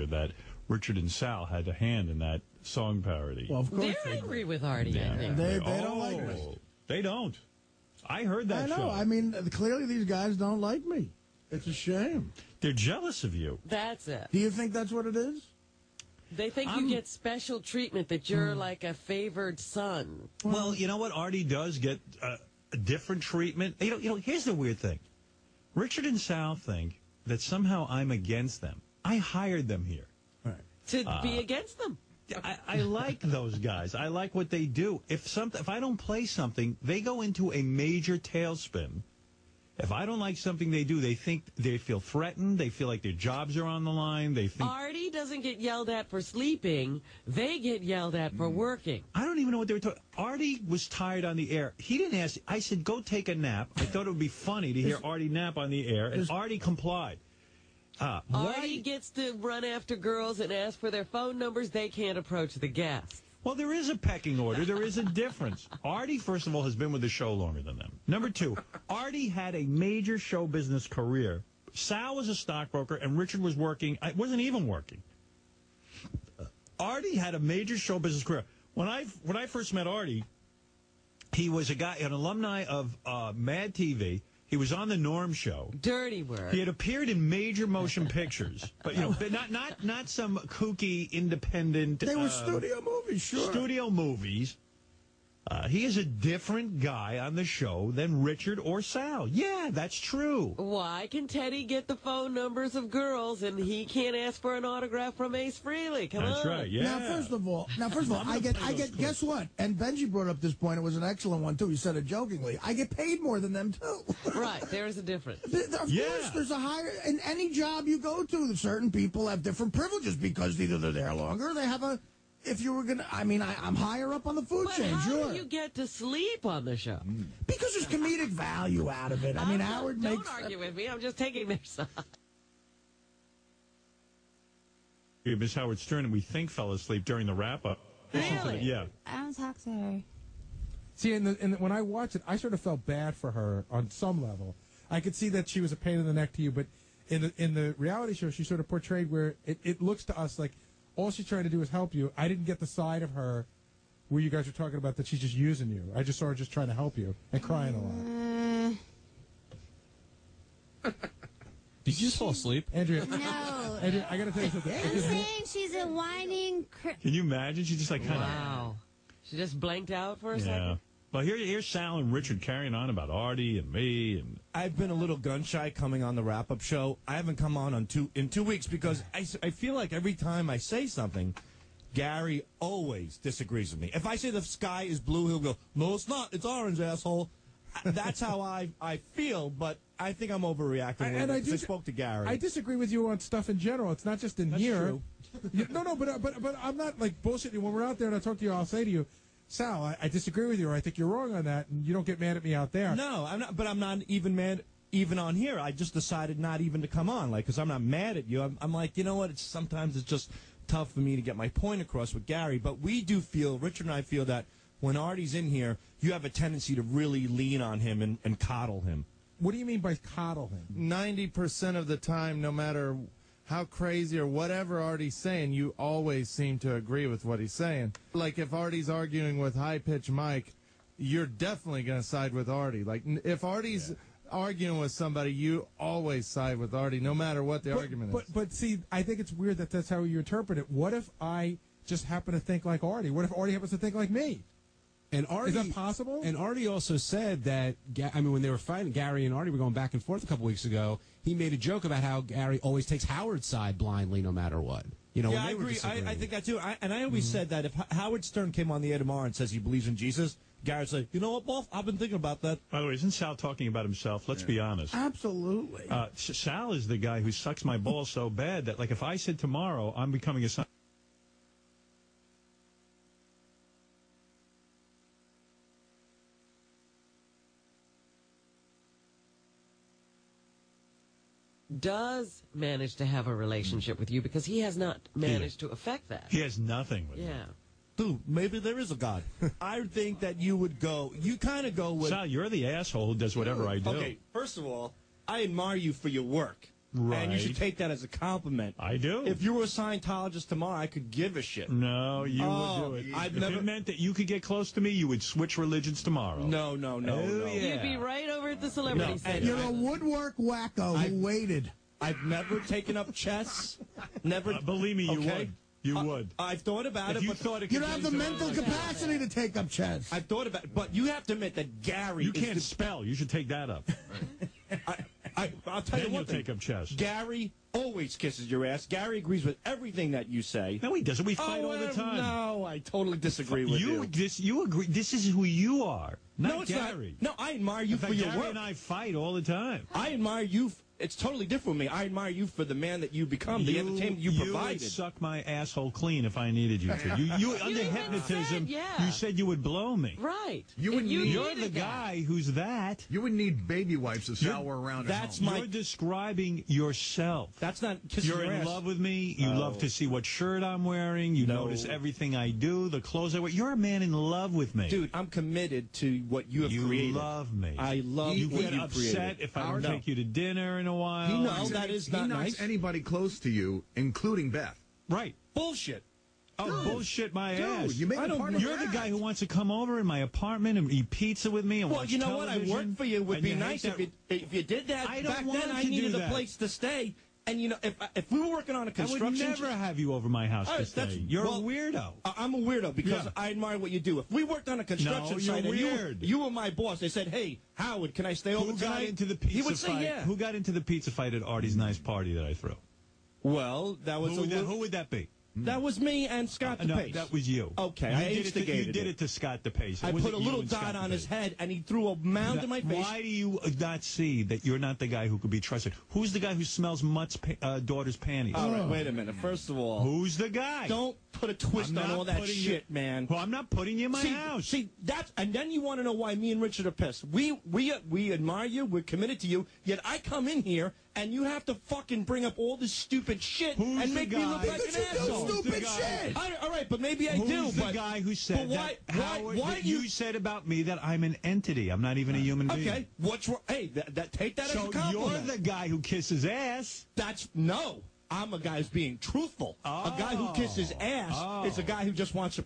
that Richard and Sal had a hand in that song parody. Well, of course they're angry with Artie. Yeah. I think they don't like me. They don't. I heard that. I know. Show. I mean, clearly these guys don't like me. It's a shame. They're jealous of you. That's it. Do you think that's what it is? They think you get special treatment, that you're like a favored son. Well, you know what? Artie does get a different treatment. You know, here's the weird thing. Richard and Sal think that somehow I'm against them. I hired them here. Right. To be against them. I like those guys. I like what they do. If I don't play something, they go into a major tailspin. If I don't like something they do, they feel threatened. They feel like their jobs are on the line. They think Artie doesn't get yelled at for sleeping. They get yelled at for working. I don't even know what they were talking. Artie was tired on the air. He didn't ask. I said, go take a nap. I thought it would be funny to hear Artie nap on the air, and Artie complied. Artie gets to run after girls and ask for their phone numbers. They can't approach the guests. Well, there is a pecking order. There is a difference. Artie, first of all, has been with the show longer than them. Number two, Artie had a major show business career. Sal was a stockbroker, and Richard was working. I wasn't even working. Artie had a major show business career. When I first met Artie, he was an alumni of Mad TV. He was on the Norm Show. Dirty work. He had appeared in major motion pictures, but not some kooky independent. They were studio movies, sure. Studio movies. He is a different guy on the show than Richard or Sal. Yeah, that's true. Why can Teddy get the phone numbers of girls and he can't ask for an autograph from Ace Frehley? Come on. That's right. Yeah. Now, first of all, I get. Guess what? And Benji brought up this point. It was an excellent one too. He said it jokingly. I get paid more than them too. Right. There's a difference. Of course, there's a higher in any job you go to. Certain people have different privileges because either they're there longer, or they have a. If you were going to, I'm higher up on the food chain, sure. How do you get to sleep on the show? Because there's comedic value out of it. Howard makes... Don't argue with me. I'm just taking their side. Miss Howard Stern, we think, fell asleep during the wrap-up. Really? Yeah. I don't talk to her. See, when I watched it, I sort of felt bad for her on some level. I could see that she was a pain in the neck to you, but in the reality show, she sort of portrayed where it looks to us like all she's trying to do is help you. I didn't get the side of her where you guys were talking about that she's just using you. I just saw her just trying to help you and crying a lot. Did you just fall asleep? Andrea, No. Andrea, I got to tell you something. I'm saying she's a whining... Can you imagine? She just kind of... Wow. She just blanked out for a second? Well, here's Sal and Richard carrying on about Artie and me. And I've been a little gun-shy coming on the wrap-up show. I haven't come on in 2 weeks because I feel like every time I say something, Gary always disagrees with me. If I say the sky is blue, he'll go, no, it's not. It's orange, asshole. That's how I feel, but I think I'm overreacting. And I spoke to Gary. I disagree with you on stuff in general. It's not just in That's here. True. No, but I'm not like bullshitting. When we're out there and I talk to you, I'll say to you, Sal, I disagree with you, or I think you're wrong on that, and you don't get mad at me out there. No, I'm not. But I'm not even mad even on here. I just decided not even to come on, because I'm not mad at you. I'm like, you know what? Sometimes it's just tough for me to get my point across with Gary. But we do feel, Richard and I feel that when Artie's in here, you have a tendency to really lean on him and coddle him. What do you mean by coddle him? 90% of the time, no matter how crazy or whatever Artie's saying, you always seem to agree with what he's saying. Like, if Artie's arguing with high-pitched Mike, you're definitely going to side with Artie. Like, if Artie's arguing with somebody, you always side with Artie, no matter what the argument is. But see, I think it's weird that that's how you interpret it. What if I just happen to think like Artie? What if Artie happens to think like me? And Artie, is that possible? And Artie also said that, when they were fighting, Gary and Artie were going back and forth a couple weeks ago, he made a joke about how Gary always takes Howard's side blindly no matter what. You know, yeah, I agree. I think that too. And I always said that if Howard Stern came on the air tomorrow and says he believes in Jesus, Gary'd say, you know what, Wolf? I've been thinking about that. By the way, isn't Sal talking about himself? Let's be honest. Absolutely. Sal is the guy who sucks my balls so bad that, like, if I said tomorrow I'm becoming a son. Does manage to have a relationship with you because he has not managed to affect that. He has nothing with Yeah. Dude, maybe there is a God. I think that you would go, you kind of go with... Sal, you're the asshole who does whatever I do. Okay, first of all, I admire you for your work. and you should take that as a compliment. I do. If you were a Scientologist tomorrow, I could give a shit. No, you would do it. I've if never it meant that you could get close to me, you would switch religions tomorrow. No. Yeah. You'd be right over at the celebrity center. You're a woodwork wacko who waited. I've never taken up chess. Never. Believe me, you okay? would. You would. I've thought about If it. you but thought it You could don't have be the done mental like capacity to take up chess. I've thought about it, but you have to admit that Gary. You is can't spell. You should take that up. I'll tell you Then one you'll thing. take up chess. Gary always kisses your ass. Gary agrees with everything that you say. No, he doesn't. We fight all the time. No, I totally disagree with you. You agree. This is who you are, not No, it's Gary. not. No, I admire you In fact, for your Gary work. and I fight all the time. I admire you. It's totally different with me. I admire you for the man that you become, the entertainment you provided. would suck my asshole clean if I needed you to. You under even hypnotism, said, yeah. you said you would blow me. Right. You would need- You're the guy who's that. You would need baby wipes to shower around at that's home. You're describing yourself. That's not kissing You're your in ass. love with me. You love to see what shirt I'm wearing. You No. notice everything I do, the clothes I wear. You're a man in love with me. Dude, I'm committed to what you have you created. love me. I love You what get you upset created. if I don't Howard, take you to dinner in a while. No, that is not he knocks nice. anybody close to you, including Beth. Right. Bullshit. Oh, bullshit my ass. you made I a don't- part of You're the that. guy who wants to come over in my apartment and eat pizza with me and Well, watch you know what? I television, work for you. It would and be you hate nice that- if you did that. I don't Back want then, I to do needed a that. place to stay. And, you know, if we were working on a I would construction... never have you over my house All to right, that's- stay. You're well, a weirdo. I'm a weirdo because Yeah. I admire what you do. If we worked on a construction No, you're site and weird. you were my boss, they said, "Hey, Howard, can I stay over Who got tonight?" into the pizza He would fight? say, "Yeah." Who got into the pizza fight at Artie's nice party that I threw? Well, that was Who would that be? that was me and Scott No, DePace. that was you. Okay, you I did it to, instigated You did it. it to Scott DePace. I put a little dot on his head, and he threw a mound in my face. Why do you not see that you're not the guy who could be trusted? Who's the guy who smells Mutt's daughter's panties? All right, wait a minute. First of all, Who's the guy? don't put a twist I'm on not all that putting shit, man. Well, I'm not putting you in my house. See, that's, and then you want to know why me and Richard are pissed. We admire you. We're committed to you. Yet I come in here and you have to fucking bring up all this stupid shit Who's and the make me look guy? like Because an you do asshole. Who's the stupid guy? shit. All right, but maybe I Who's do. the but guy who said but why, that, Howard, why that do you said about me that I'm an entity? I'm not even a human being. Okay, what's wrong? Hey, take that as a So compliment. you're the guy who kisses ass. That's no. I'm a guy who's being truthful. A guy who kisses ass is a guy who just wants to